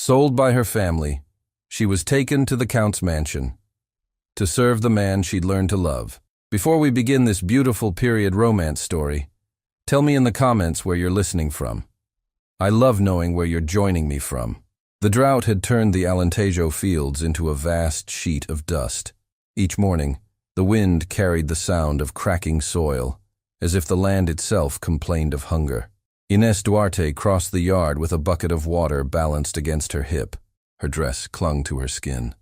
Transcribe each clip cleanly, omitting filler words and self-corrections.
Sold by her family, she was taken to the Count's mansion to serve the man she'd learned to love. Before we begin this beautiful period romance story, tell me in the comments where you're listening from. I love knowing where you're joining me from. The drought had turned the Alentejo fields into a vast sheet of dust. Each morning, the wind carried the sound of cracking soil, as if the land itself complained of hunger. Inés Duarte crossed the yard with a bucket of water balanced against her hip. Her dress clung to her skin.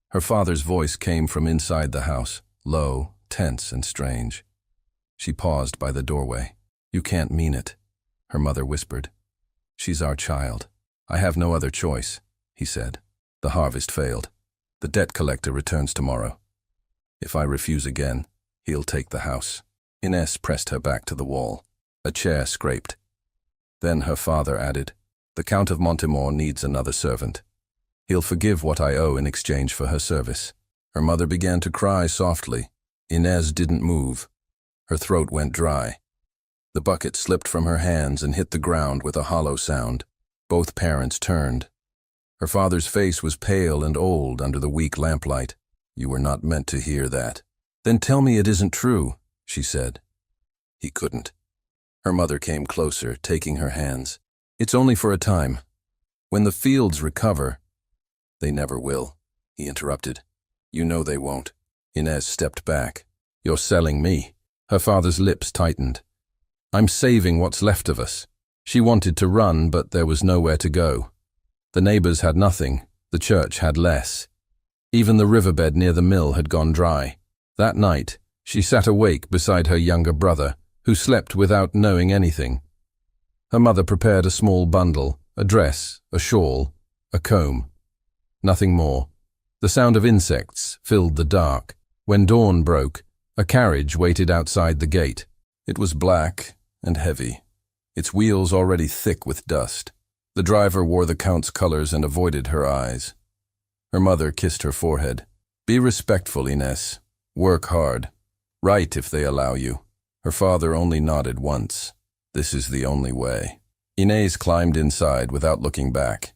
Her father's voice came from inside the house, low, tense, and strange. She paused by the doorway. "You can't mean it," her mother whispered. "She's our child." "I have no other choice," he said. "The harvest failed. The debt collector returns tomorrow. If I refuse again, he'll take the house." Inés pressed her back to the wall. A chair scraped. Then her father added, "The Count of Montemor needs another servant. He'll forgive what I owe in exchange for her service." Her mother began to cry softly. Inés didn't move. Her throat went dry. The bucket slipped from her hands and hit the ground with a hollow sound. Both parents turned. Her father's face was pale and old under the weak lamplight. "You were not meant to hear that." "Then tell me it isn't true," she said. He couldn't. Her mother came closer, taking her hands. "It's only for a time. When the fields recover—" "They never will," he interrupted. "You know they won't." Inés stepped back. "You're selling me." Her father's lips tightened. "I'm saving what's left of us." She wanted to run, but there was nowhere to go. The neighbors had nothing. The church had less. Even the riverbed near the mill had gone dry. That night, she sat awake beside her younger brother, who slept without knowing anything. Her mother prepared a small bundle, a dress, a shawl, a comb. Nothing more. The sound of insects filled the dark. When dawn broke, a carriage waited outside the gate. It was black and heavy, its wheels already thick with dust. The driver wore the Count's colors and avoided her eyes. Her mother kissed her forehead. "Be respectful, Inés. Work hard. Write if they allow you." Her father only nodded once. "This is the only way." Inés climbed inside without looking back.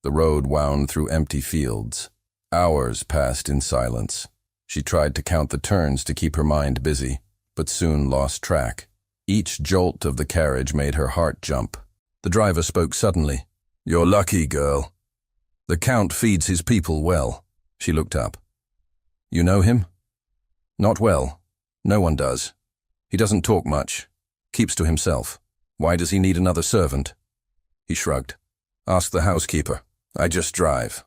The road wound through empty fields. Hours passed in silence. She tried to count the turns to keep her mind busy, but soon lost track. Each jolt of the carriage made her heart jump. The driver spoke suddenly. "You're lucky, girl. The Count feeds his people well." She looked up. "You know him?" "Not well. No one does. He doesn't talk much. Keeps to himself." "Why does he need another servant?" He shrugged. "Ask the housekeeper. I just drive."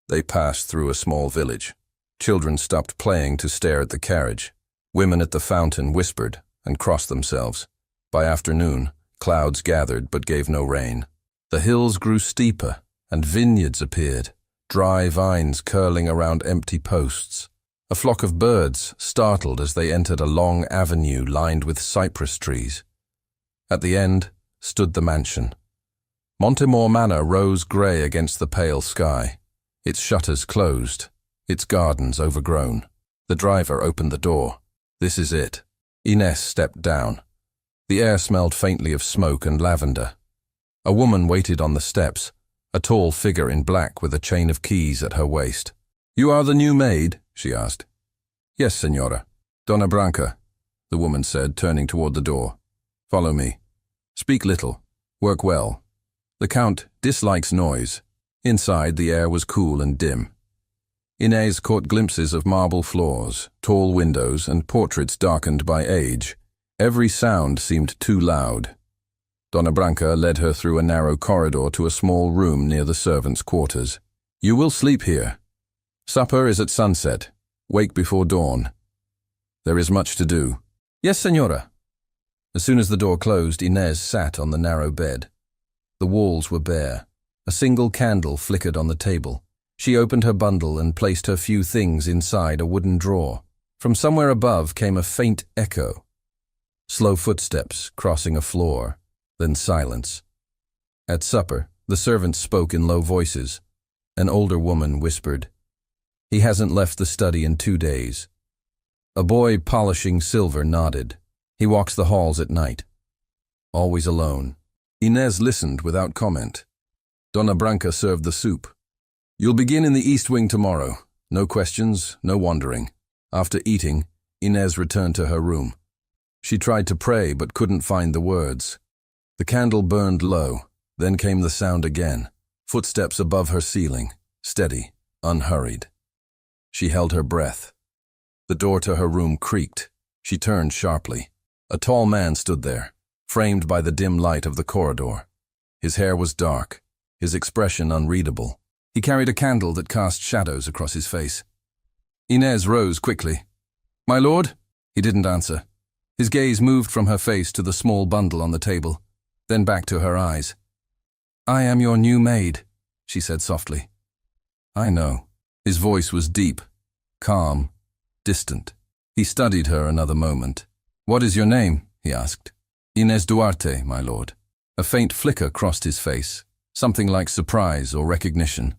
They passed through a small village. Children stopped playing to stare at the carriage. Women at the fountain whispered and crossed themselves. By afternoon, clouds gathered but gave no rain. The hills grew steeper, and vineyards appeared, dry vines curling around empty posts. A flock of birds startled as they entered a long avenue lined with cypress trees. At the end stood the mansion. Montemor Manor rose grey against the pale sky, its shutters closed, its gardens overgrown. The driver opened the door. "This is it." Inés stepped down. The air smelled faintly of smoke and lavender. A woman waited on the steps, a tall figure in black with a chain of keys at her waist. "You are the new maid?" she asked. "Yes, señora." "Dona Branca," the woman said, turning toward the door. "Follow me. Speak little. Work well. The Count dislikes noise." Inside, the air was cool and dim. Inés caught glimpses of marble floors, tall windows, and portraits darkened by age. Every sound seemed too loud. Dona Branca led her through a narrow corridor to a small room near the servants' quarters. "You will sleep here. Supper is at sunset. Wake before dawn. There is much to do." "Yes, señora." As soon as the door closed, Inés sat on the narrow bed. The walls were bare. A single candle flickered on the table. She opened her bundle and placed her few things inside a wooden drawer. From somewhere above came a faint echo. Slow footsteps crossing a floor, then silence. At supper, the servants spoke in low voices. An older woman whispered, "He hasn't left the study in 2 days." A boy polishing silver nodded. "He walks the halls at night. Always alone." Inés listened without comment. Donna Branca served the soup. You'll begin in the East Wing tomorrow. No questions, no wandering. After eating, Inez returned to her room. She tried to pray but couldn't find the words. The candle burned low, then came the sound again. Footsteps above her ceiling, steady, unhurried. She held her breath. The door to her room creaked. She turned sharply. A tall man stood there, framed by the dim light of the corridor. His hair was dark, his expression unreadable. He carried a candle that cast shadows across his face. Inez rose quickly. "My lord?" He didn't answer. His gaze moved from her face to the small bundle on the table, then back to her eyes. "I am your new maid," she said softly. "I know." His voice was deep, calm, distant. He studied her another moment. "What is your name?" he asked. "Inez Duarte, my lord." A faint flicker crossed his face, something like surprise or recognition,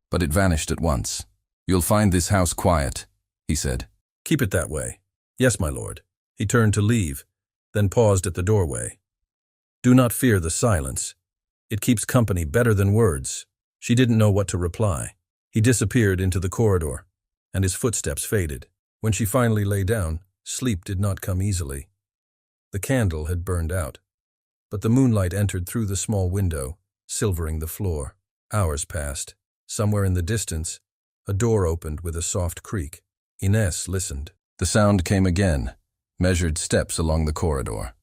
but it vanished at once. "You'll find this house quiet," he said. "Keep it that way." "Yes, my lord." He turned to leave, then paused at the doorway. "Do not fear the silence. It keeps company better than words." She didn't know what to reply. He disappeared into the corridor, and his footsteps faded. When she finally lay down, sleep did not come easily. The candle had burned out, but the moonlight entered through the small window, silvering the floor. Hours passed. Somewhere in the distance, a door opened with a soft creak. Inez listened. The sound came again, measured steps along the corridor.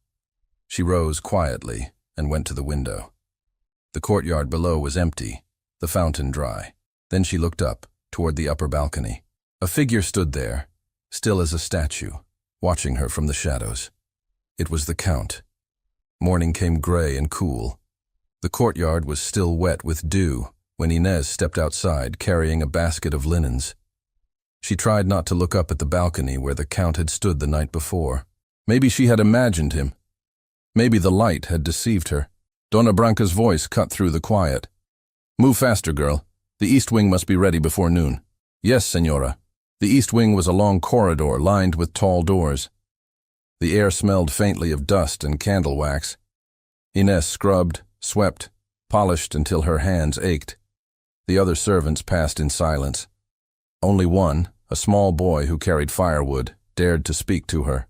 She rose quietly and went to the window. The courtyard below was empty, the fountain dry. Then she looked up, toward the upper balcony. A figure stood there, still as a statue, watching her from the shadows. It was the Count. Morning came gray and cool. The courtyard was still wet with dew when Inez stepped outside carrying a basket of linens. She tried not to look up at the balcony where the Count had stood the night before. Maybe she had imagined him. Maybe the light had deceived her. Donna Branca's voice cut through the quiet. "Move faster, girl. The East Wing must be ready before noon." "Yes, senora." The East Wing was a long corridor lined with tall doors. The air smelled faintly of dust and candle wax. Inez scrubbed, swept, polished until her hands ached. The other servants passed in silence. Only one, a small boy who carried firewood, dared to speak to her.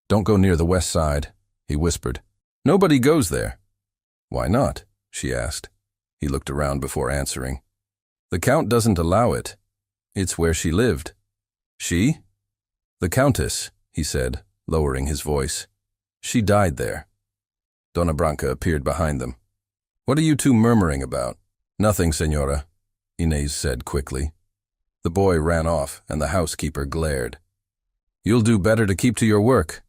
"Don't go near the west side," he whispered. "Nobody goes there." "Why not?" she asked. He looked around before answering. "The Count doesn't allow it. It's where she lived." "She?" "The Countess," he said, lowering his voice. "She died there." Donna Branca appeared behind them. "What are you two murmuring about?" "Nothing, senora," Inez said quickly. The boy ran off, and the housekeeper glared. "You'll do better to keep to your work.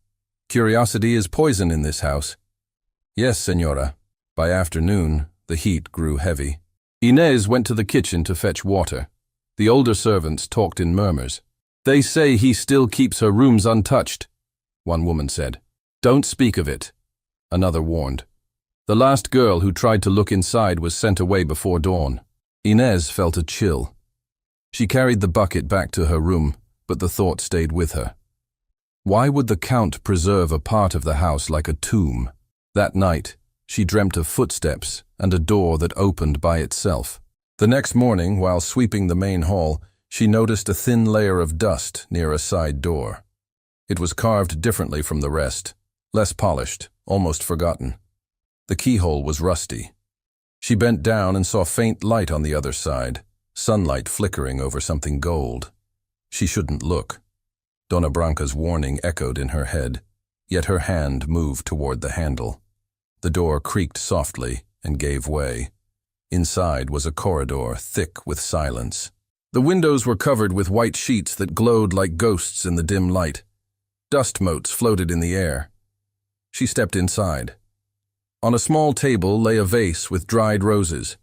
Curiosity is poison in this house." "Yes, senora." By afternoon, the heat grew heavy. Inez went to the kitchen to fetch water. The older servants talked in murmurs. "They say he still keeps her rooms untouched," one woman said. "Don't speak of it," another warned. "The last girl who tried to look inside was sent away before dawn." Inez felt a chill. She carried the bucket back to her room, but the thought stayed with her. Why would the Count preserve a part of the house like a tomb? That night, she dreamt of footsteps and a door that opened by itself. The next morning, while sweeping the main hall, she noticed a thin layer of dust near a side door. It was carved differently from the rest, less polished, almost forgotten. The keyhole was rusty. She bent down and saw faint light on the other side, sunlight flickering over something gold. She shouldn't look. Donna Branca's warning echoed in her head, yet her hand moved toward the handle. The door creaked softly and gave way. Inside was a corridor thick with silence. The windows were covered with white sheets that glowed like ghosts in the dim light. Dust motes floated in the air. She stepped inside. On a small table lay a vase with dried roses.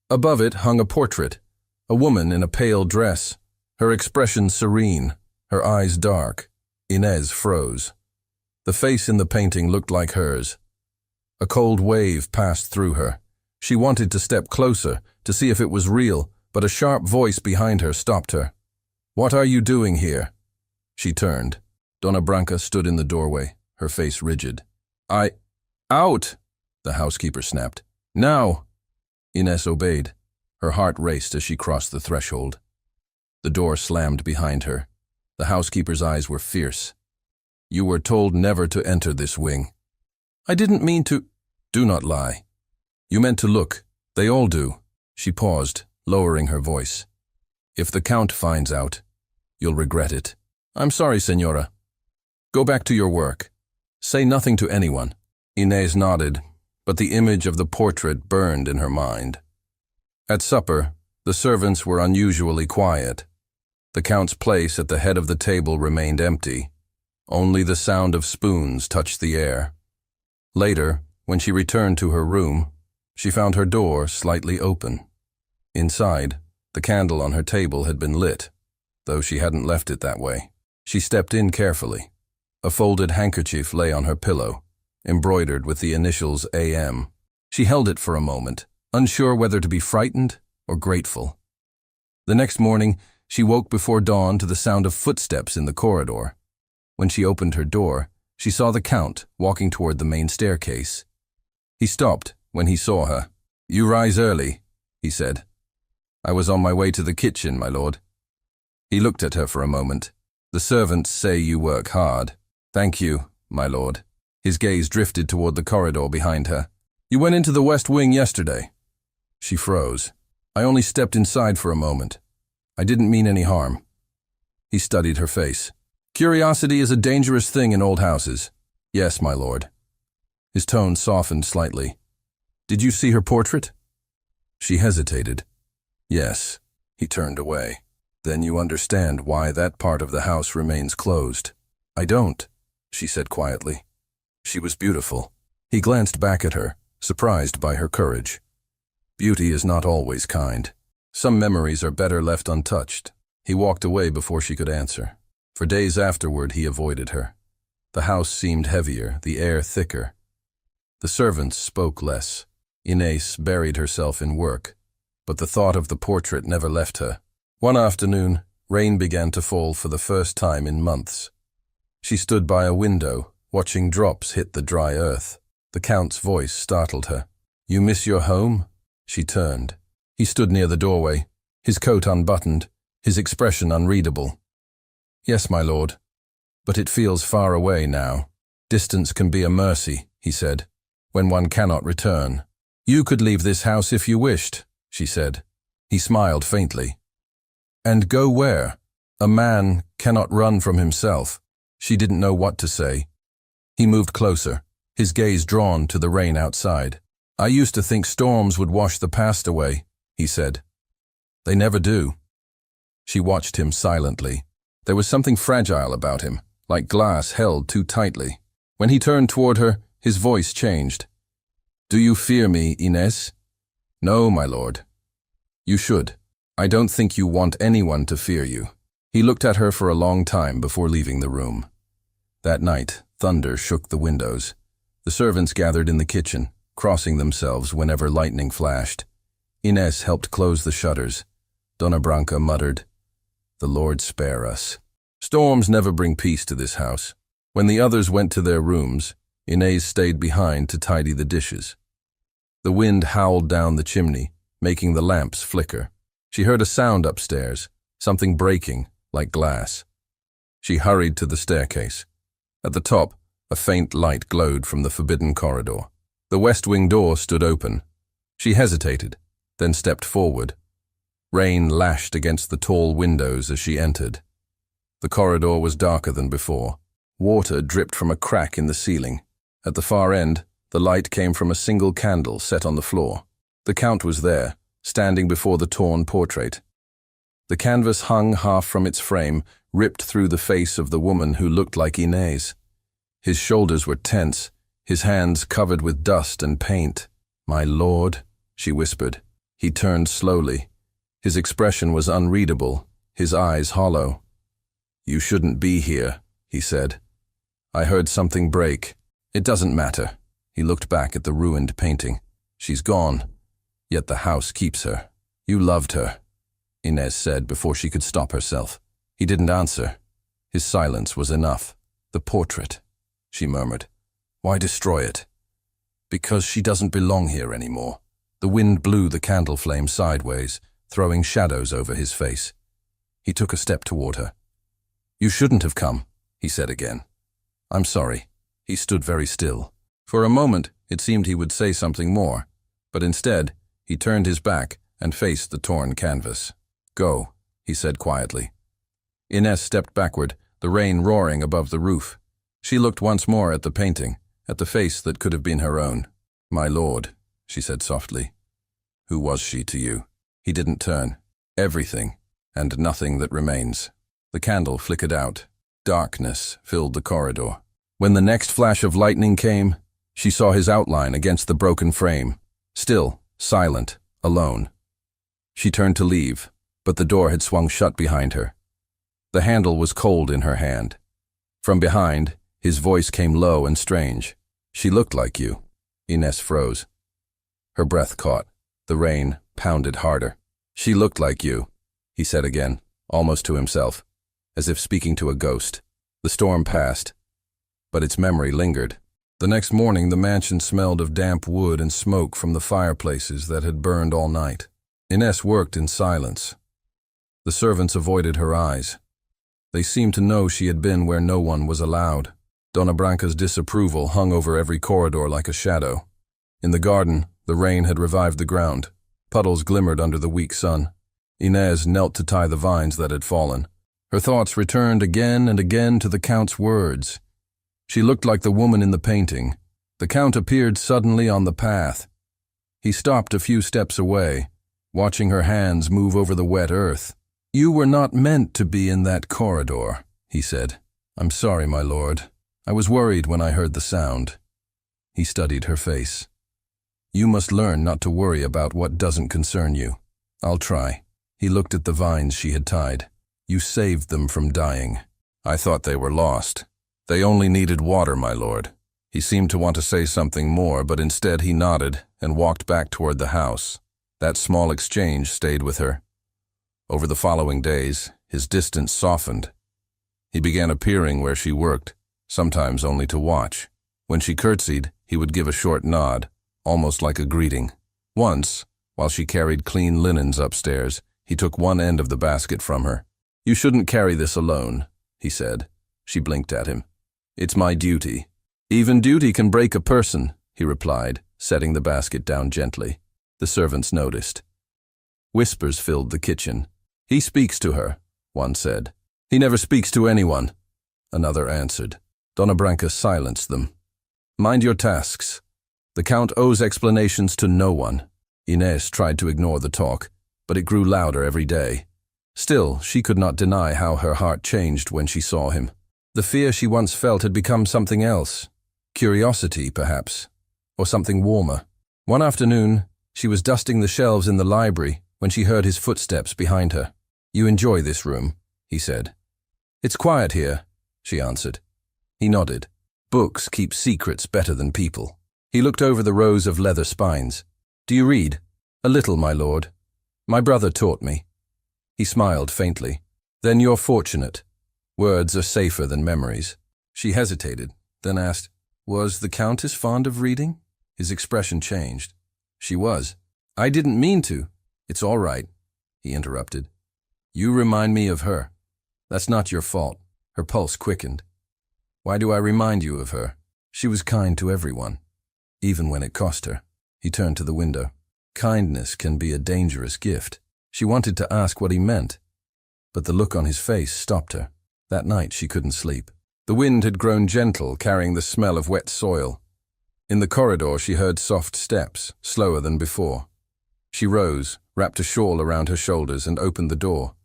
Above it hung a portrait, a woman in a pale dress, her expression serene, her eyes dark. Inez froze. The face in the painting looked like hers. A cold wave passed through her. She wanted to step closer, to see if it was real, but a sharp voice behind her stopped her. "What are you doing here?" She turned. Donna Branca stood in the doorway, her face rigid. Out!" the housekeeper snapped. "Now!" Ines obeyed. Her heart raced as she crossed the threshold. The door slammed behind her. The housekeeper's eyes were fierce. "You were told never to enter this wing." "I didn't mean to—" "Do not lie. You meant to look. They all do." She paused, lowering her voice. "If the Count finds out, you'll regret it." "I'm sorry, Senora." "Go back to your work. Say nothing to anyone." Inez nodded, but the image of the portrait burned in her mind. At supper, the servants were unusually quiet. The Count's place at the head of the table remained empty. Only the sound of spoons touched the air. Later, when she returned to her room, she found her door slightly open. Inside, the candle on her table had been lit, though she hadn't left it that way. She stepped in carefully. A folded handkerchief lay on her pillow, embroidered with the initials AM. She held it for a moment, unsure whether to be frightened or grateful. The next morning, she woke before dawn to the sound of footsteps in the corridor. When she opened her door, she saw the Count walking toward the main staircase. He stopped when he saw her. "You rise early," he said. "I was on my way to the kitchen, my lord." He looked at her for a moment. "The servants say you work hard." "Thank you, my lord." His gaze drifted toward the corridor behind her. "You went into the West Wing yesterday." She froze. "I only stepped inside for a moment. I didn't mean any harm." He studied her face. "Curiosity is a dangerous thing in old houses." "Yes, my lord." His tone softened slightly. "Did you see her portrait?" She hesitated. "Yes." He turned away. "Then you understand why that part of the house remains closed." "I don't," she said quietly. She was beautiful. He glanced back at her, surprised by her courage. Beauty is not always kind. Some memories are better left untouched. He walked away before she could answer. For days afterward he avoided her. The house seemed heavier, the air thicker. The servants spoke less. Inez buried herself in work, but the thought of the portrait never left her. One afternoon, rain began to fall for the first time in months. She stood by a window, watching drops hit the dry earth. The Count's voice startled her. "You miss your home?" She turned. He stood near the doorway, his coat unbuttoned, his expression unreadable. "Yes, my lord, but it feels far away now. Distance can be a mercy," he said, "when one cannot return." "You could leave this house if you wished," she said. He smiled faintly. "And go where? A man cannot run from himself." She didn't know what to say. He moved closer, his gaze drawn to the rain outside. "I used to think storms would wash the past away," he said. "They never do." She watched him silently. There was something fragile about him, like glass held too tightly. When he turned toward her, his voice changed. "Do you fear me, Inez?" "No, my lord." "You should. I don't think you want anyone to fear you." He looked at her for a long time before leaving the room. That night, thunder shook the windows. The servants gathered in the kitchen, crossing themselves whenever lightning flashed. Inez helped close the shutters. Donna Branca muttered, "The Lord spare us." Storms never bring peace to this house. When the others went to their rooms, Inez stayed behind to tidy the dishes. The wind howled down the chimney, making the lamps flicker. She heard a sound upstairs, something breaking, like glass. She hurried to the staircase. At the top, a faint light glowed from the forbidden corridor. The West Wing door stood open. She hesitated, then stepped forward. Rain lashed against the tall windows as she entered. The corridor was darker than before. Water dripped from a crack in the ceiling. At the far end, the light came from a single candle set on the floor. The Count was there, standing before the torn portrait. The canvas hung half from its frame, ripped through the face of the woman who looked like Inez. His shoulders were tense, his hands covered with dust and paint. "My lord," she whispered. He turned slowly. His expression was unreadable, his eyes hollow. "You shouldn't be here," he said. "I heard something break. It doesn't matter." He looked back at the ruined painting. "She's gone, yet the house keeps her." "You loved her," Inez said before she could stop herself. He didn't answer. His silence was enough. "The portrait," she murmured. "Why destroy it?" "Because she doesn't belong here anymore." The wind blew the candle flame sideways, throwing shadows over his face. He took a step toward her. "You shouldn't have come," he said again. "I'm sorry." He stood very still. For a moment, it seemed he would say something more, but instead, he turned his back and faced the torn canvas. "Go," he said quietly. Inés stepped backward, the rain roaring above the roof. She looked once more at the painting, at the face that could have been her own. "My lord," she said softly. "Who was she to you?" He didn't turn. "Everything, and nothing that remains." The candle flickered out. Darkness filled the corridor. When the next flash of lightning came, she saw his outline against the broken frame, still, silent, alone. She turned to leave, but the door had swung shut behind her. The handle was cold in her hand. From behind, his voice came low and strange. "She looked like you." Inés froze. Her breath caught. The rain pounded harder. "She looked like you," he said again, almost to himself, as if speaking to a ghost. The storm passed, but its memory lingered. The next morning, the mansion smelled of damp wood and smoke from the fireplaces that had burned all night. Inés worked in silence. The servants avoided her eyes. They seemed to know she had been where no one was allowed. Dona Branca's disapproval hung over every corridor like a shadow. In the garden, the rain had revived the ground. Puddles glimmered under the weak sun. Inés knelt to tie the vines that had fallen. Her thoughts returned again and again to the Count's words. She looked like the woman in the painting. The Count appeared suddenly on the path. He stopped a few steps away, watching her hands move over the wet earth. "You were not meant to be in that corridor," he said. "I'm sorry, my lord. I was worried when I heard the sound." He studied her face. "You must learn not to worry about what doesn't concern you." "I'll try." He looked at the vines she had tied. "You saved them from dying." "I thought they were lost. They only needed water, my lord." He seemed to want to say something more, but instead he nodded and walked back toward the house. That small exchange stayed with her. Over the following days, his distance softened. He began appearing where she worked, sometimes only to watch. When she curtsied, he would give a short nod, almost like a greeting. Once, while she carried clean linens upstairs, he took one end of the basket from her. "You shouldn't carry this alone," he said. She blinked at him. "It's my duty." "Even duty can break a person," he replied, setting the basket down gently. The servants noticed. Whispers filled the kitchen. "He speaks to her," one said. "He never speaks to anyone," another answered. Dona Branca silenced them. "Mind your tasks. The Count owes explanations to no one." Inés tried to ignore the talk, but it grew louder every day. Still, she could not deny how her heart changed when she saw him. The fear she once felt had become something else. Curiosity, perhaps, or something warmer. One afternoon, she was dusting the shelves in the library when she heard his footsteps behind her. "You enjoy this room," he said. "It's quiet here," she answered. He nodded. "Books keep secrets better than people." He looked over the rows of leather spines. "Do you read?" "A little, my lord. My brother taught me." He smiled faintly. "Then you're fortunate. Words are safer than memories." She hesitated, then asked, "Was the Countess fond of reading?" His expression changed. "She was." "I didn't mean to." "It's all right," he interrupted. "You remind me of her. That's not your fault." Her pulse quickened. "Why do I remind you of her?" "She was kind to everyone, even when it cost her." He turned to the window. "Kindness can be a dangerous gift." She wanted to ask what he meant, but the look on his face stopped her. That night she couldn't sleep. The wind had grown gentle, carrying the smell of wet soil. In the corridor she heard soft steps, slower than before. She rose, wrapped a shawl around her shoulders, and opened the door.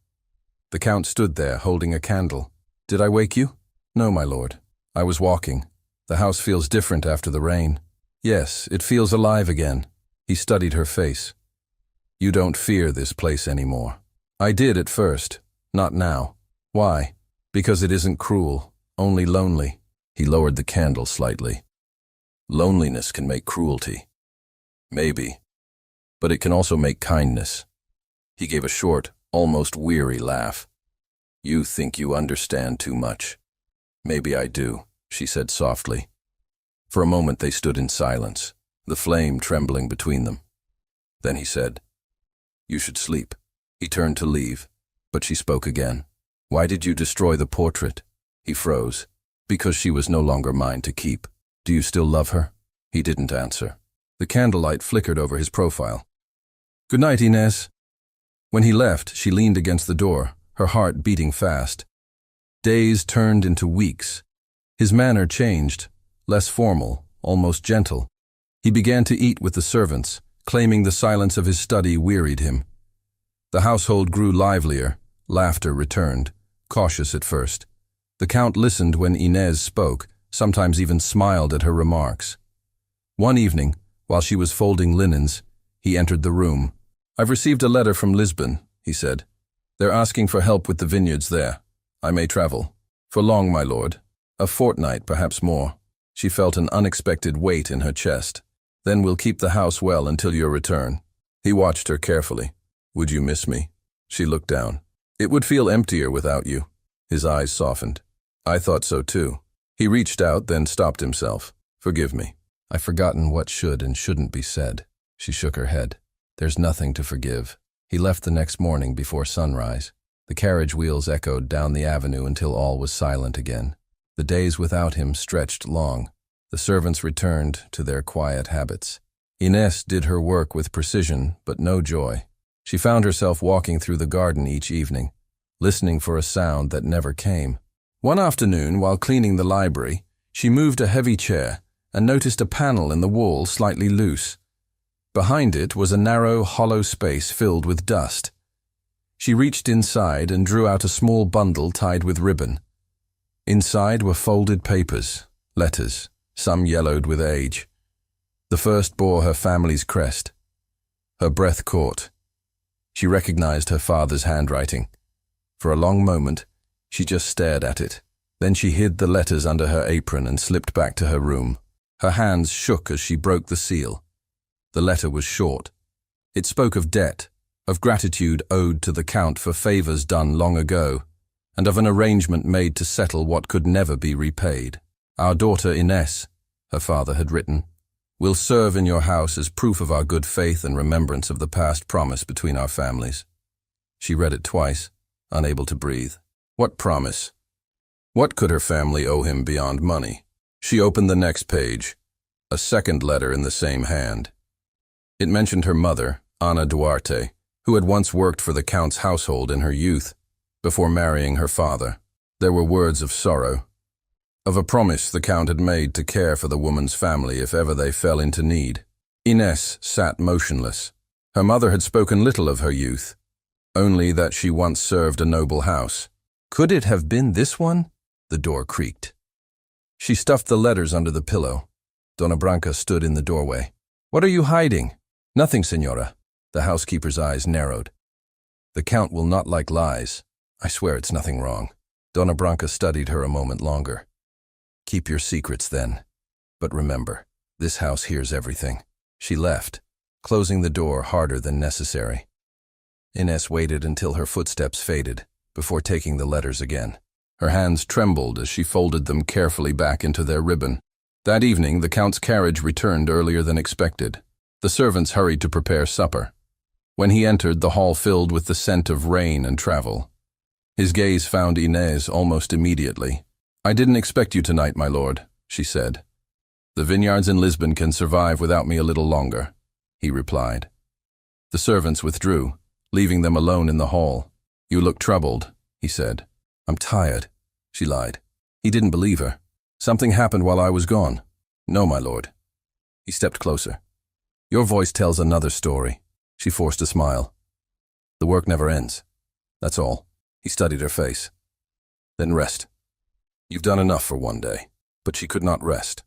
The Count stood there, holding a candle. "Did I wake you?" "No, my lord. I was walking. The house feels different after the rain." "Yes, it feels alive again." He studied her face. "You don't fear this place anymore." "I did at first, not now." "Why?" "Because it isn't cruel, only lonely." He lowered the candle slightly. "Loneliness can make cruelty." "Maybe. But it can also make kindness." He gave a short, almost weary laugh. "You think you understand too much." "Maybe I do," she said softly. For a moment they stood in silence, the flame trembling between them. Then he said, "You should sleep." He turned to leave, but she spoke again. "Why did you destroy the portrait?" He froze. "Because she was no longer mine to keep." "Do you still love her?" He didn't answer. The candlelight flickered over his profile. "Good night, Inez." When he left, she leaned against the door, her heart beating fast. Days turned into weeks. His manner changed, less formal, almost gentle. He began to eat with the servants, claiming the silence of his study wearied him. The household grew livelier, laughter returned, cautious at first. The Count listened when Inez spoke, sometimes even smiled at her remarks. One evening, while she was folding linens, he entered the room. "I've received a letter from Lisbon," he said. "They're asking for help with the vineyards there. I may travel. For long, my lord. A fortnight, perhaps more." She felt an unexpected weight in her chest. "Then we'll keep the house well until your return." He watched her carefully. "Would you miss me?" She looked down. "It would feel emptier without you." His eyes softened. "I thought so too." He reached out, then stopped himself. "Forgive me. I've forgotten what should and shouldn't be said." She shook her head. "There's nothing to forgive." He left the next morning before sunrise. The carriage wheels echoed down the avenue until all was silent again. The days without him stretched long. The servants returned to their quiet habits. Inez did her work with precision, but no joy. She found herself walking through the garden each evening, listening for a sound that never came. One afternoon, while cleaning the library, she moved a heavy chair and noticed a panel in the wall slightly loose. Behind it was a narrow, hollow space filled with dust. She reached inside and drew out a small bundle tied with ribbon. Inside were folded papers, letters, some yellowed with age. The first bore her family's crest. Her breath caught. She recognized her father's handwriting. For a long moment, she just stared at it. Then she hid the letters under her apron and slipped back to her room. Her hands shook as she broke the seal. The letter was short. It spoke of debt, of gratitude owed to the Count for favors done long ago, and of an arrangement made to settle what could never be repaid. "Our daughter Inez," her father had written, "will serve in your house as proof of our good faith and remembrance of the past promise between our families." She read it twice, unable to breathe. What promise? What could her family owe him beyond money? She opened the next page, a second letter in the same hand. It mentioned her mother, Ana Duarte, who had once worked for the Count's household in her youth, before marrying her father. There were words of sorrow, of a promise the Count had made to care for the woman's family if ever they fell into need. Inez sat motionless. Her mother had spoken little of her youth, only that she once served a noble house. Could it have been this one? The door creaked. She stuffed the letters under the pillow. Dona Branca stood in the doorway. "What are you hiding?" "Nothing, Senora." The housekeeper's eyes narrowed. "The Count will not like lies. I swear it's nothing wrong." Dona Branca studied her a moment longer. "Keep your secrets then. But remember, this house hears everything." She left, closing the door harder than necessary. Inez waited until her footsteps faded, before taking the letters again. Her hands trembled as she folded them carefully back into their ribbon. That evening, the Count's carriage returned earlier than expected. The servants hurried to prepare supper. When he entered, the hall filled with the scent of rain and travel. His gaze found Inez almost immediately. "I didn't expect you tonight, my lord," she said. "The vineyards in Lisbon can survive without me a little longer," he replied. The servants withdrew, leaving them alone in the hall. "You look troubled," he said. "I'm tired," she lied. He didn't believe her. "Something happened while I was gone." "No, my lord." He stepped closer. "Your voice tells another story." She forced a smile. "The work never ends. That's all." He studied her face. "Then rest. You've done enough for one day." But she could not rest.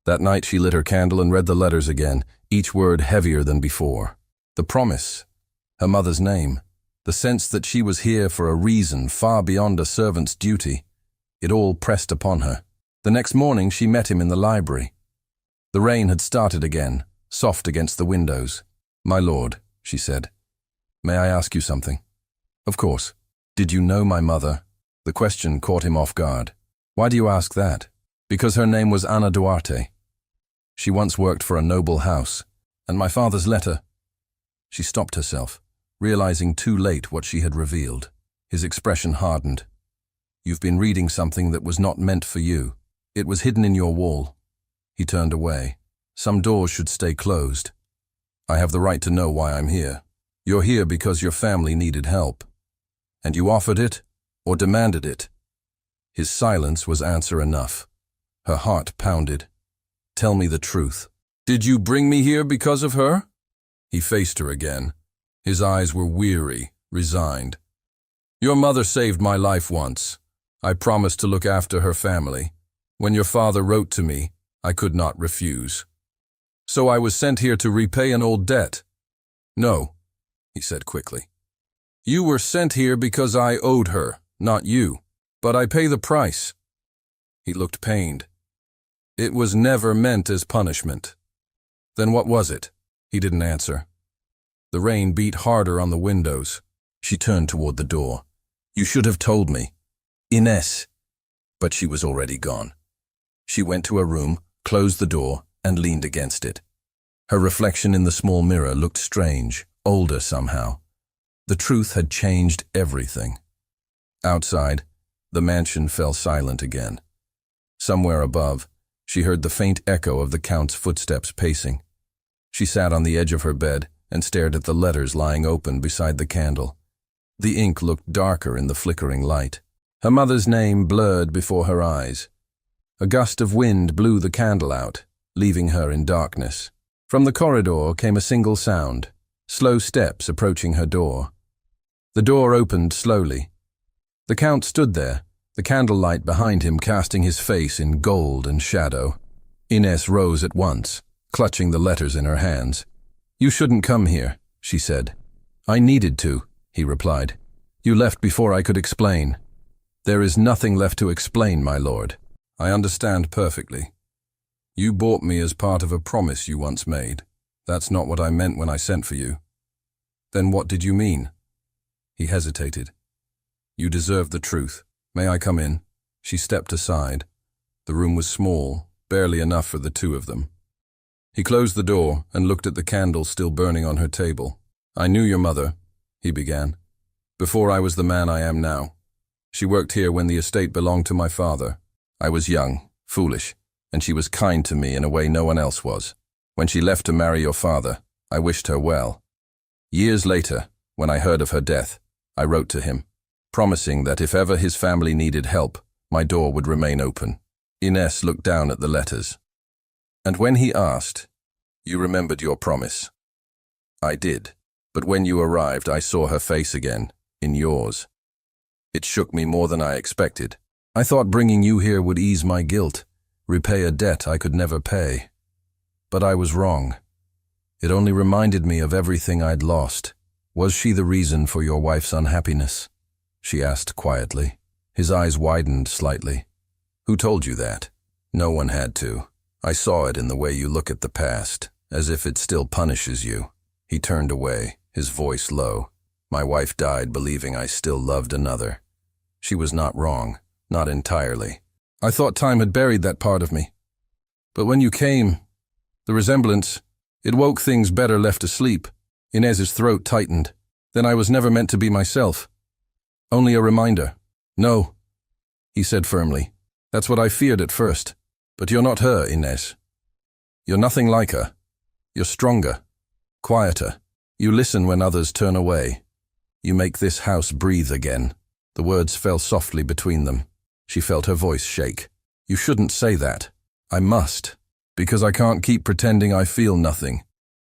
That night she lit her candle and read the letters again, each word heavier than before. The promise, her mother's name, the sense that she was here for a reason far beyond a servant's duty, it all pressed upon her. The next morning she met him in the library. The rain had started again, soft against the windows. "My lord," she said, "may I ask you something?" "Of course." "Did you know my mother?" The question caught him off guard. "Why do you ask that?" "Because her name was Ana Duarte. She once worked for a noble house, and my father's letter..." She stopped herself, realizing too late what she had revealed. His expression hardened. "You've been reading something that was not meant for you. It was hidden in your wall." He turned away. "Some doors should stay closed. I have the right to know why I'm here. You're here because your family needed help. And you offered it, or demanded it." His silence was answer enough. Her heart pounded. "Tell me the truth. Did you bring me here because of her?" He faced her again. His eyes were weary, resigned. "Your mother saved my life once. I promised to look after her family. When your father wrote to me, I could not refuse. So I was sent here to repay an old debt." "No," he said quickly. "You were sent here because I owed her, not you. But I pay the price." He looked pained. "It was never meant as punishment." "Then what was it?" He didn't answer. The rain beat harder on the windows. She turned toward the door. "You should have told me. Inés." But she was already gone. She went to her room, closed the door, and leaned against it. Her reflection in the small mirror looked strange, older somehow. The truth had changed everything. Outside, the mansion fell silent again. Somewhere above, she heard the faint echo of the Count's footsteps pacing. She sat on the edge of her bed and stared at the letters lying open beside the candle. The ink looked darker in the flickering light. Her mother's name blurred before her eyes. A gust of wind blew the candle out, leaving her in darkness. From the corridor came a single sound, slow steps approaching her door. The door opened slowly. The Count stood there, the candlelight behind him casting his face in gold and shadow. Inés rose at once, clutching the letters in her hands. "You shouldn't come here," she said. "I needed to," he replied. "You left before I could explain." "There is nothing left to explain, my lord. I understand perfectly. You bought me as part of a promise you once made. That's not what I meant when I sent for you." "Then what did you mean?" He hesitated. "You deserve the truth. May I come in?" She stepped aside. The room was small, barely enough for the two of them. He closed the door and looked at the candle still burning on her table. "I knew your mother," he began, "before I was the man I am now. She worked here when the estate belonged to my father. I was young, foolish, and she was kind to me in a way no one else was. When she left to marry your father, I wished her well. Years later, when I heard of her death, I wrote to him, promising that if ever his family needed help, my door would remain open." Inés looked down at the letters. "And when he asked, you remembered your promise?" "I did, but when you arrived, I saw her face again, in yours. It shook me more than I expected. I thought bringing you here would ease my guilt, repay a debt I could never pay. But I was wrong. It only reminded me of everything I'd lost. Was she the reason for your wife's unhappiness?" she asked quietly. His eyes widened slightly. "Who told you that?" "No one had to. I saw it in the way you look at the past, as if it still punishes you." He turned away, his voice low. "My wife died believing I still loved another. She was not wrong, not entirely. I thought time had buried that part of me. But when you came, the resemblance, it woke things better left asleep." Inés's throat tightened. "Then I was never meant to be myself. Only a reminder." "No," he said firmly. "That's what I feared at first. But you're not her, Inés. You're nothing like her. You're stronger, quieter. You listen when others turn away. You make this house breathe again." The words fell softly between them. She felt her voice shake. "You shouldn't say that." "I must, because I can't keep pretending I feel nothing.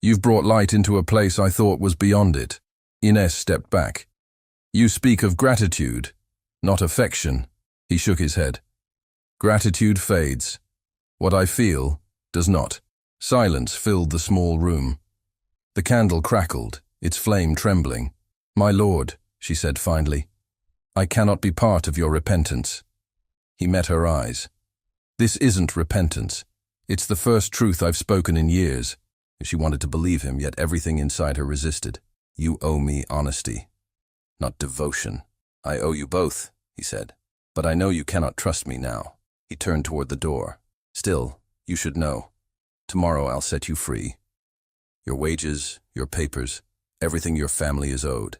You've brought light into a place I thought was beyond it." Inés stepped back. "You speak of gratitude, not affection." He shook his head. "Gratitude fades. What I feel does not." Silence filled the small room. The candle crackled, its flame trembling. "My lord," she said finally, "I cannot be part of your repentance." He met her eyes. "This isn't repentance. It's the first truth I've spoken in years." She wanted to believe him, yet everything inside her resisted. "You owe me honesty, not devotion." "I owe you both," he said. "But I know you cannot trust me now." He turned toward the door. "Still, you should know. Tomorrow I'll set you free. Your wages, your papers, Everything your family is owed.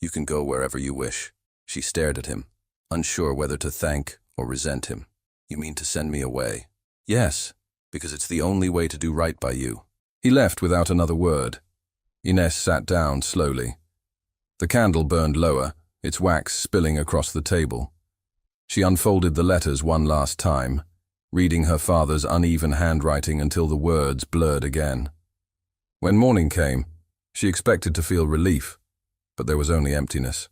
You can go wherever you wish." She stared at him, unsure whether to thank or resent him. "You mean to send me away?" "Yes, because it's the only way to do right by you." He left without another word. Inés sat down slowly. The candle burned lower, its wax spilling across the table. She unfolded the letters one last time, reading her father's uneven handwriting until the words blurred again. When morning came, she expected to feel relief, but there was only emptiness.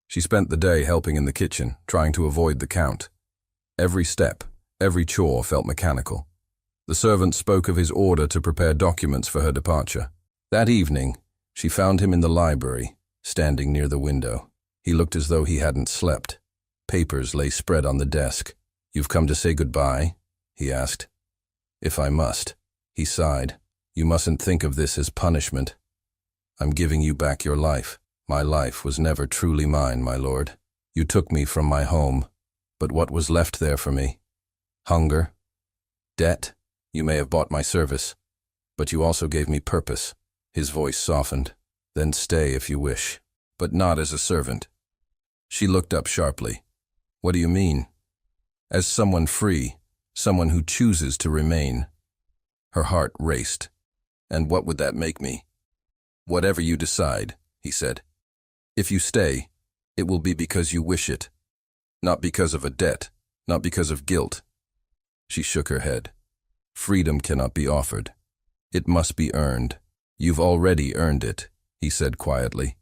She spent the day helping in the kitchen, trying to avoid the Count. Every step, every chore felt mechanical. The servant spoke of his order to prepare documents for her departure. That evening, she found him in the library, standing near the window. He looked as though he hadn't slept. Papers lay spread on the desk. "You've come to say goodbye?" he asked. "If I must." He sighed. "You mustn't think of this as punishment. I'm giving you back your life. My life was never truly mine, my lord. You took me from my home, but what was left there for me? Hunger? Debt? You may have bought my service, but you also gave me purpose." His voice softened. "Then stay if you wish, but not as a servant." She looked up sharply. "What do you mean?" "As someone free, someone who chooses to remain." Her heart raced. "And what would that make me?" "Whatever you decide," he said. "If you stay, it will be because you wish it, not because of a debt, not because of guilt." She shook her head. "Freedom cannot be offered. It must be earned." "You've already earned it," he said quietly.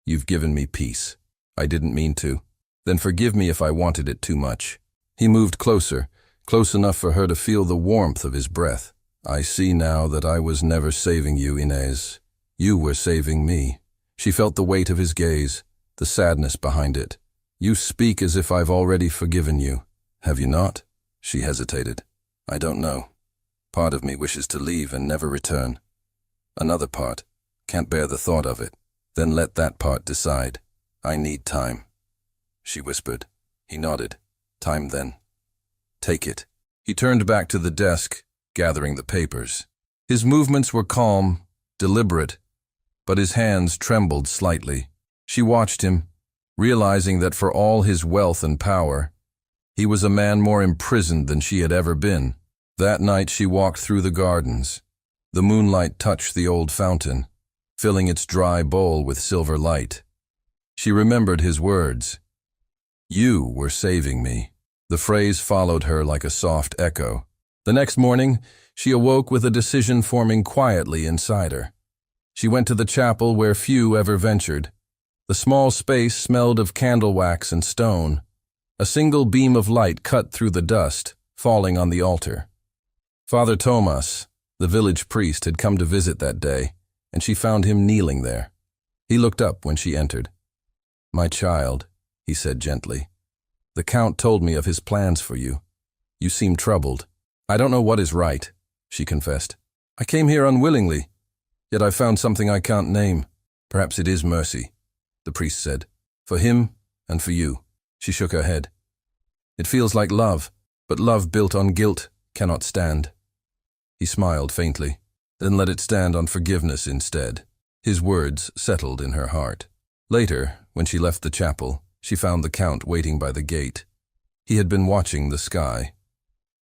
"You've given me peace. I didn't mean to. Then forgive me if I wanted it too much." He moved closer, close enough for her to feel the warmth of his breath. "I see now that I was never saving you, Inés. You were saving me." She felt the weight of his gaze, the sadness behind it. "You speak as if I've already forgiven you. Have you not?" She hesitated. "I don't know. Part of me wishes to leave and never return. Another part can't bear the thought of it. Then let that part decide. I need time," she whispered. He nodded. "Time then. Take it." He turned back to the desk, gathering the papers. His movements were calm, deliberate, but his hands trembled slightly. She watched him, realizing that for all his wealth and power, he was a man more imprisoned than she had ever been. That night she walked through the gardens. The moonlight touched the old fountain, filling its dry bowl with silver light. She remembered his words. "You were saving me." The phrase followed her like a soft echo. The next morning, she awoke with a decision forming quietly inside her. She went to the chapel where few ever ventured. The small space smelled of candle wax and stone. A single beam of light cut through the dust, falling on the altar. Father Tomas, the village priest, had come to visit that day, and she found him kneeling there. He looked up when she entered. "My child," he said gently, "the Count told me of his plans for you. You seem troubled." "I don't know what is right," she confessed. "I came here unwillingly, yet I found something I can't name." "Perhaps it is mercy," the priest said, "for him and for you." She shook her head. "It feels like love, but love built on guilt cannot stand." He smiled faintly. "Then let it stand on forgiveness instead." His words settled in her heart. Later, when she left the chapel, she found the Count waiting by the gate. He had been watching the sky.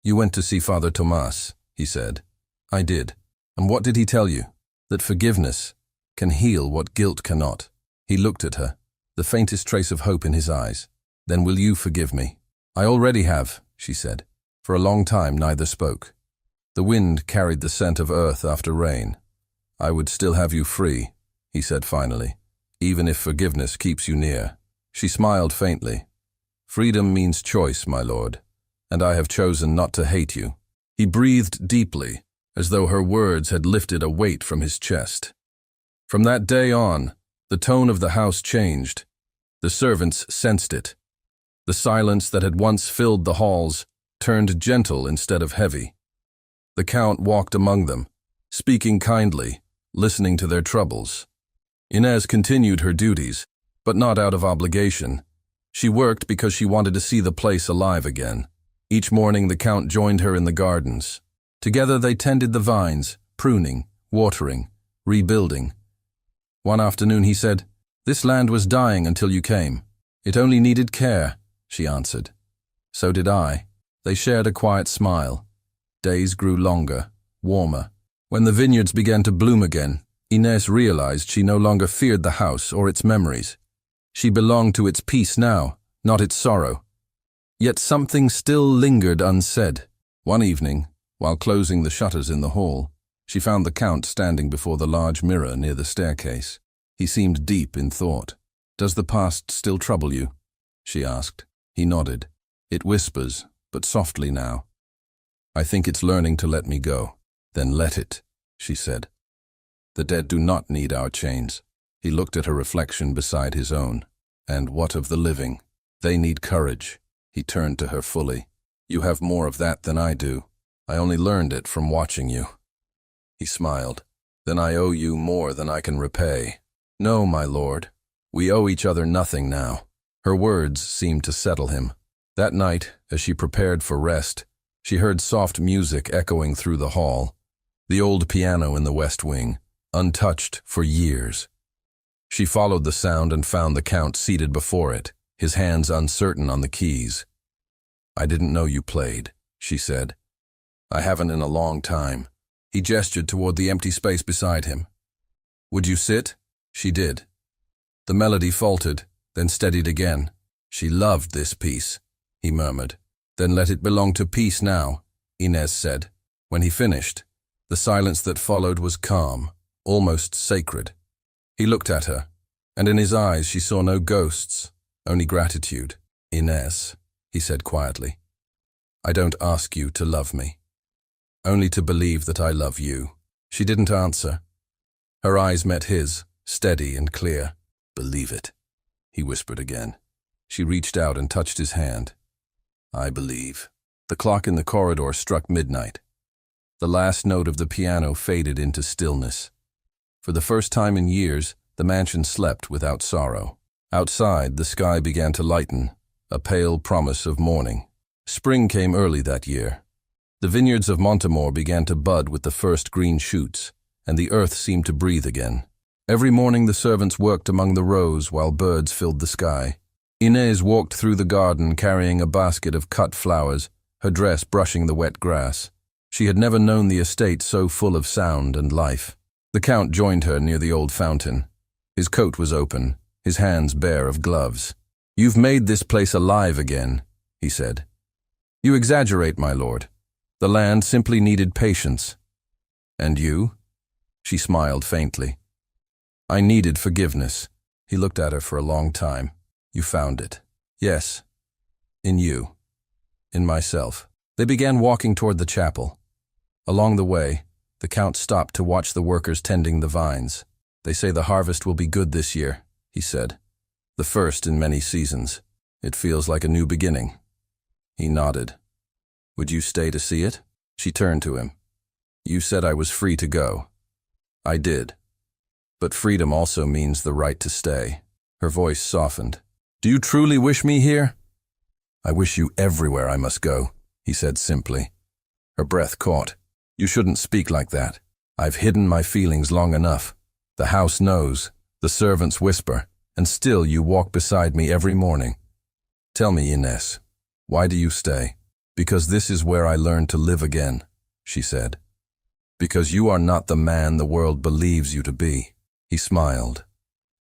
"You went to see Father Tomas," he said. "I did. And what did he tell you?" "That forgiveness can heal what guilt cannot." He looked at her, the faintest trace of hope in his eyes. "Then will you forgive me?" "I already have," she said. For a long time neither spoke. The wind carried the scent of earth after rain. "I would still have you free," he said finally, "even if forgiveness keeps you near." She smiled faintly. "Freedom means choice, my lord, and I have chosen not to hate you." He breathed deeply, as though her words had lifted a weight from his chest. From that day on, the tone of the house changed. The servants sensed it. The silence that had once filled the halls turned gentle instead of heavy. The Count walked among them, speaking kindly, listening to their troubles. Inés continued her duties, but not out of obligation. She worked because she wanted to see the place alive again. Each morning the Count joined her in the gardens. Together they tended the vines, pruning, watering, rebuilding. One afternoon he said, "This land was dying until you came. It only needed care," she answered. So did I. They shared a quiet smile. Days grew longer, warmer. When the vineyards began to bloom again, Inés realized she no longer feared the house or its memories. She belonged to its peace now, not its sorrow. Yet something still lingered unsaid. One evening, while closing the shutters in the hall, she found the Count standing before the large mirror near the staircase. He seemed deep in thought. "Does the past still trouble you?" she asked. He nodded. "It whispers, but softly now. I think it's learning to let me go." "Then let it," she said. "The dead do not need our chains." He looked at her reflection beside his own. "And what of the living? They need courage." He turned to her fully. "You have more of that than I do. I only learned it from watching you." He smiled. "Then I owe you more than I can repay." "No, my lord. We owe each other nothing now." Her words seemed to settle him. That night, as she prepared for rest, she heard soft music echoing through the hall. The old piano in the west wing, untouched for years. She followed the sound and found the Count seated before it, his hands uncertain on the keys. "I didn't know you played," she said. "I haven't in a long time." He gestured toward the empty space beside him. "Would you sit?" She did. The melody faltered, then steadied again. "She loved this piece," he murmured. "Then let it belong to peace now," Inés said. When he finished, the silence that followed was calm, almost sacred. He looked at her, and in his eyes she saw no ghosts, only gratitude. "Inés," he said quietly, "I don't ask you to love me, only to believe that I love you." She didn't answer. Her eyes met his, steady and clear. "Believe it," he whispered again. She reached out and touched his hand. "I believe." The clock in the corridor struck midnight. The last note of the piano faded into stillness. For the first time in years, the mansion slept without sorrow. Outside, the sky began to lighten, a pale promise of morning. Spring came early that year. The vineyards of Montemor began to bud with the first green shoots, and the earth seemed to breathe again. Every morning the servants worked among the rows while birds filled the sky. Inés walked through the garden carrying a basket of cut flowers, her dress brushing the wet grass. She had never known the estate so full of sound and life. The Count joined her near the old fountain. His coat was open, his hands bare of gloves. "You've made this place alive again," he said. "You exaggerate, my lord. The land simply needed patience." "And you?" She smiled faintly. "I needed forgiveness." He looked at her for a long time. "You found it." "Yes. In you. In myself." They began walking toward the chapel. Along the way, the Count stopped to watch the workers tending the vines. "They say the harvest will be good this year," he said. "The first in many seasons. It feels like a new beginning." He nodded. "Would you stay to see it?" She turned to him. "You said I was free to go." "I did. But freedom also means the right to stay." Her voice softened. "Do you truly wish me here?" "I wish you everywhere I must go," he said simply. Her breath caught. "You shouldn't speak like that. I've hidden my feelings long enough. The house knows, the servants whisper, and still you walk beside me every morning. Tell me, Inés, why do you stay?" "Because this is where I learned to live again," she said. "Because you are not the man the world believes you to be." He smiled,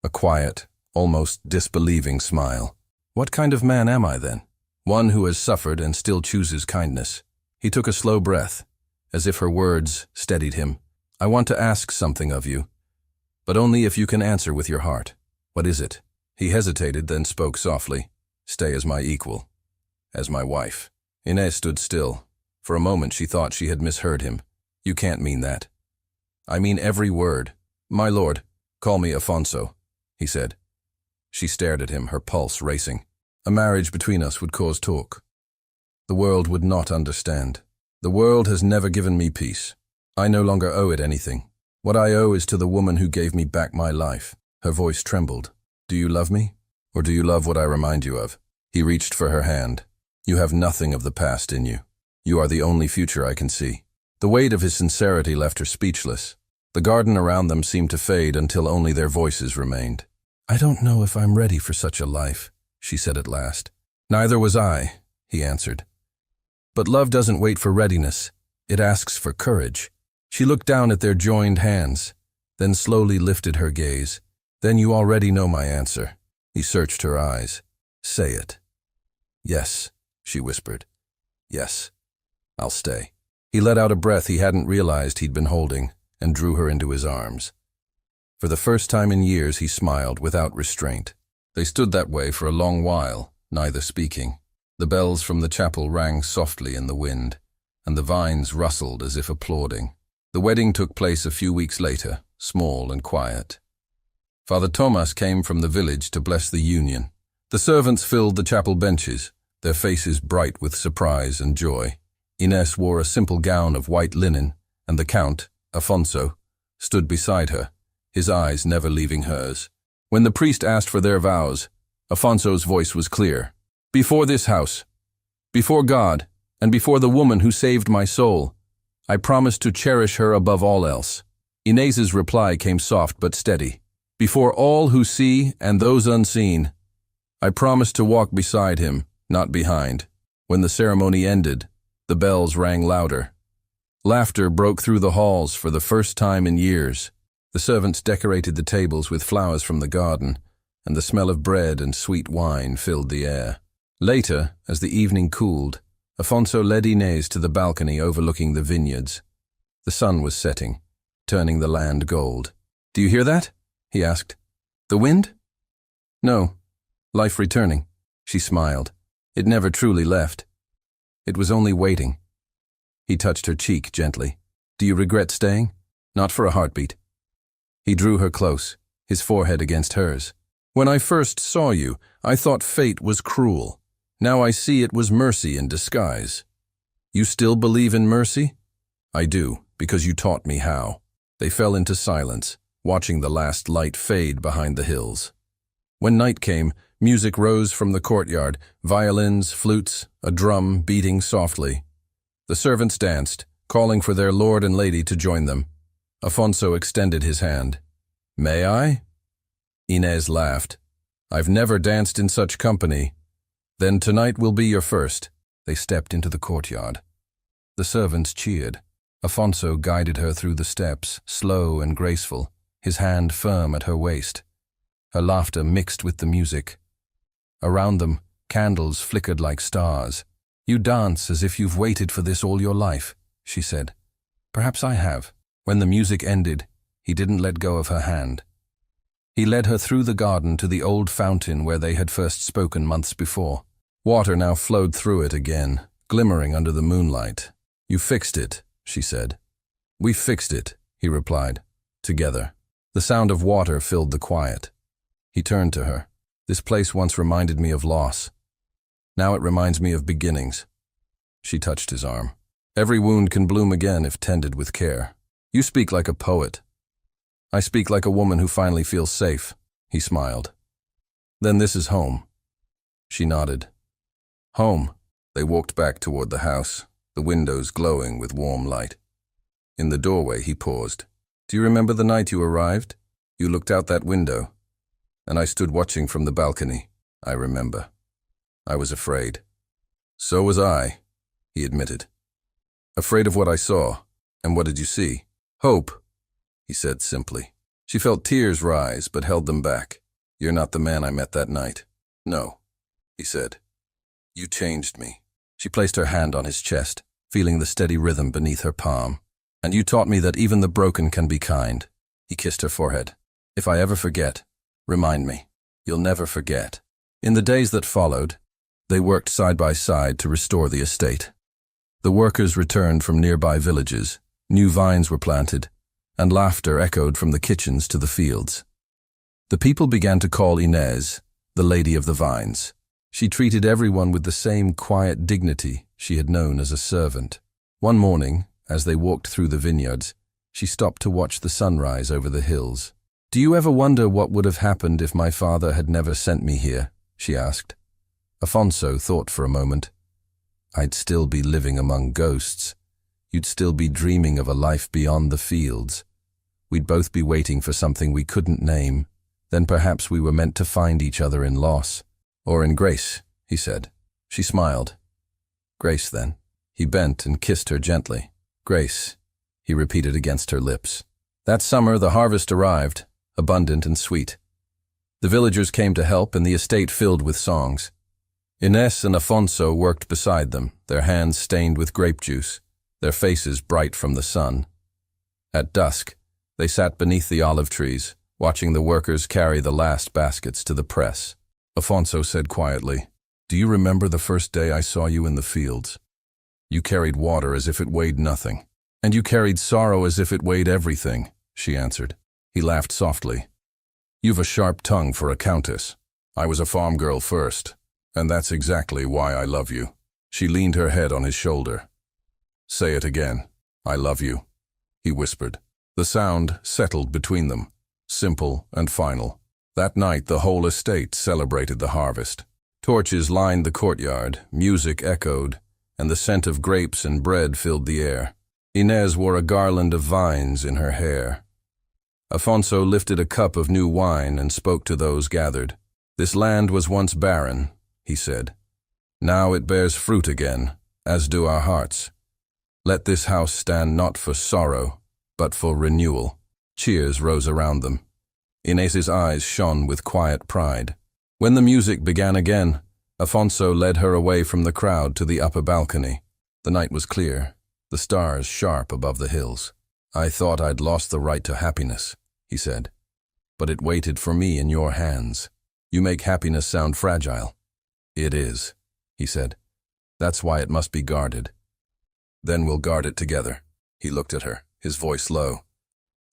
a quiet, almost disbelieving smile. "What kind of man am I then?" "One who has suffered and still chooses kindness." He took a slow breath, as if her words steadied him. "I want to ask something of you, but only if you can answer with your heart." "What is it?" He hesitated, then spoke softly. "Stay as my equal, as my wife." Inés stood still. For a moment she thought she had misheard him. "You can't mean that." "I mean every word. My lord, call me Afonso," he said. She stared at him, her pulse racing. "A marriage between us would cause talk. The world would not understand. The world has never given me peace. I no longer owe it anything. What I owe is to the woman who gave me back my life." Her voice trembled. "Do you love me? Or do you love what I remind you of?" He reached for her hand. "You have nothing of the past in you. You are the only future I can see." The weight of his sincerity left her speechless. The garden around them seemed to fade until only their voices remained. "I don't know if I'm ready for such a life," she said at last. "Neither was I," he answered. "But love doesn't wait for readiness. It asks for courage." She looked down at their joined hands, then slowly lifted her gaze. "Then you already know my answer." He searched her eyes. "Say it." "Yes," she whispered. "Yes, I'll stay." He let out a breath he hadn't realized he'd been holding and drew her into his arms. For the first time in years, he smiled without restraint. They stood that way for a long while, neither speaking. The bells from the chapel rang softly in the wind, and the vines rustled as if applauding. The wedding took place a few weeks later, small and quiet. Father Thomas came from the village to bless the union. The servants filled the chapel benches, their faces bright with surprise and joy. Inés wore a simple gown of white linen, and the Count, Afonso, stood beside her, his eyes never leaving hers. When the priest asked for their vows, Afonso's voice was clear. "Before this house, before God, and before the woman who saved my soul, I promise to cherish her above all else." Inés's reply came soft but steady. "Before all who see and those unseen, I promise to walk beside him, not behind." When the ceremony ended, the bells rang louder. Laughter broke through the halls for the first time in years. The servants decorated the tables with flowers from the garden, and the smell of bread and sweet wine filled the air. Later, as the evening cooled, Afonso led Inés to the balcony overlooking the vineyards. The sun was setting, turning the land gold. "Do you hear that?" he asked. "The wind?" "No. Life returning." She smiled. It never truly left. It was only waiting. He touched her cheek gently. "Do you regret staying?" "Not for a heartbeat." He drew her close, his forehead against hers. "When I first saw you, I thought fate was cruel. Now I see it was mercy in disguise." "You still believe in mercy?" "I do, because you taught me how." They fell into silence, watching the last light fade behind the hills. When night came, music rose from the courtyard, violins, flutes, a drum beating softly. The servants danced, calling for their lord and lady to join them. Afonso extended his hand. "May I?" Inés laughed. "I've never danced in such company." "Then tonight will be your first." They stepped into the courtyard. The servants cheered. Afonso guided her through the steps, slow and graceful, his hand firm at her waist. Her laughter mixed with the music. Around them, candles flickered like stars. "You dance as if you've waited for this all your life," she said. "Perhaps I have." When the music ended, he didn't let go of her hand. He led her through the garden to the old fountain where they had first spoken months before. Water now flowed through it again, glimmering under the moonlight. "You fixed it," she said. "We fixed it," he replied, together. The sound of water filled the quiet. He turned to her. "This place once reminded me of loss. Now it reminds me of beginnings." She touched his arm. "Every wound can bloom again if tended with care. You speak like a poet." "I speak like a woman who finally feels safe," he smiled. "Then this is home." She nodded. "Home." They walked back toward the house, the windows glowing with warm light. In the doorway he paused. "Do you remember the night you arrived? You looked out that window, and I stood watching from the balcony. I remember. I was afraid." "So was I," he admitted. "Afraid of what I saw. And what did you see?" "Hope," he said simply. She felt tears rise, but held them back. "You're not the man I met that night." "No," he said. "You changed me." She placed her hand on his chest, feeling the steady rhythm beneath her palm. "And you taught me that even the broken can be kind." He kissed her forehead. "If I ever forget, remind me." "You'll never forget." In the days that followed, they worked side by side to restore the estate. The workers returned from nearby villages, new vines were planted, and laughter echoed from the kitchens to the fields. The people began to call Inés the Lady of the Vines. She treated everyone with the same quiet dignity she had known as a servant. One morning, as they walked through the vineyards, she stopped to watch the sunrise over the hills. "Do you ever wonder what would have happened if my father had never sent me here?" she asked. Afonso thought for a moment. "I'd still be living among ghosts. You'd still be dreaming of a life beyond the fields. We'd both be waiting for something we couldn't name. Then perhaps we were meant to find each other in loss. Or in grace, he said. She smiled. Grace, then. He bent and kissed her gently. Grace, he repeated against her lips. That summer the harvest arrived, abundant and sweet. The villagers came to help and the estate filled with songs. Inés and Afonso worked beside them, their hands stained with grape juice, their faces bright from the sun. At dusk, they sat beneath the olive trees, watching the workers carry the last baskets to the press. Afonso said quietly, "Do you remember the first day I saw you in the fields? You carried water as if it weighed nothing. And you carried sorrow as if it weighed everything," she answered. He laughed softly. "You've a sharp tongue for a countess. I was a farm girl first, and that's exactly why I love you." She leaned her head on his shoulder. "Say it again. I love you," he whispered. The sound settled between them, simple and final. That night the whole estate celebrated the harvest. Torches lined the courtyard, music echoed, and the scent of grapes and bread filled the air. Inés wore a garland of vines in her hair. Afonso lifted a cup of new wine and spoke to those gathered. "This land was once barren," he said. "Now it bears fruit again, as do our hearts. Let this house stand not for sorrow, but for renewal." Cheers rose around them. Inés's eyes shone with quiet pride. When the music began again, Afonso led her away from the crowd to the upper balcony. The night was clear, the stars sharp above the hills. "I thought I'd lost the right to happiness," he said. "But it waited for me in your hands. You make happiness sound fragile." "It is," he said. "That's why it must be guarded." "Then we'll guard it together." He looked at her, his voice low.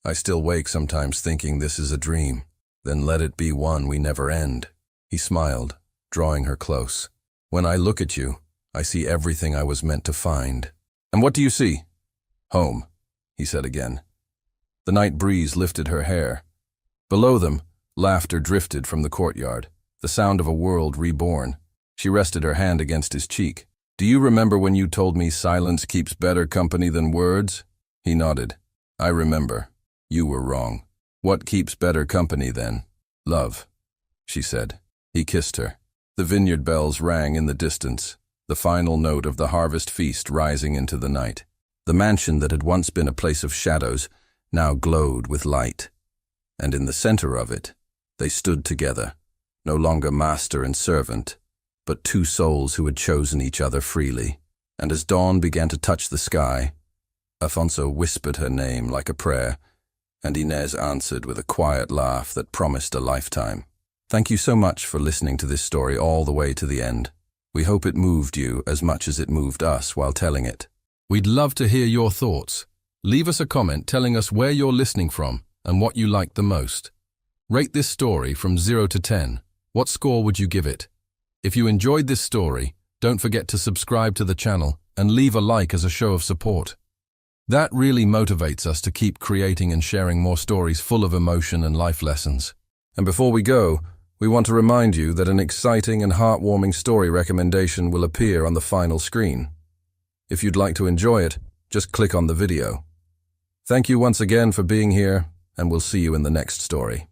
"I still wake sometimes thinking this is a dream. Then let it be one we never end." He smiled, drawing her close. "When I look at you, I see everything I was meant to find." "And what do you see?" "Home," he said again. The night breeze lifted her hair. Below them, laughter drifted from the courtyard, the sound of a world reborn. She rested her hand against his cheek. "Do you remember when you told me silence keeps better company than words?" He nodded. "I remember. You were wrong. What keeps better company then?" "Love," she said. He kissed her. The vineyard bells rang in the distance, the final note of the harvest feast rising into the night. The mansion that had once been a place of shadows now glowed with light. And in the center of it, they stood together, no longer master and servant, but two souls who had chosen each other freely. And as dawn began to touch the sky, Afonso whispered her name like a prayer, and Inés answered with a quiet laugh that promised a lifetime. Thank you so much for listening to this story all the way to the end. We hope it moved you as much as it moved us while telling it. We'd love to hear your thoughts. Leave us a comment telling us where you're listening from and what you liked the most. Rate this story from 0 to 10. What score would you give it? If you enjoyed this story, don't forget to subscribe to the channel and leave a like as a show of support. That really motivates us to keep creating and sharing more stories full of emotion and life lessons. And before we go, we want to remind you that an exciting and heartwarming story recommendation will appear on the final screen. If you'd like to enjoy it, just click on the video. Thank you once again for being here, and we'll see you in the next story.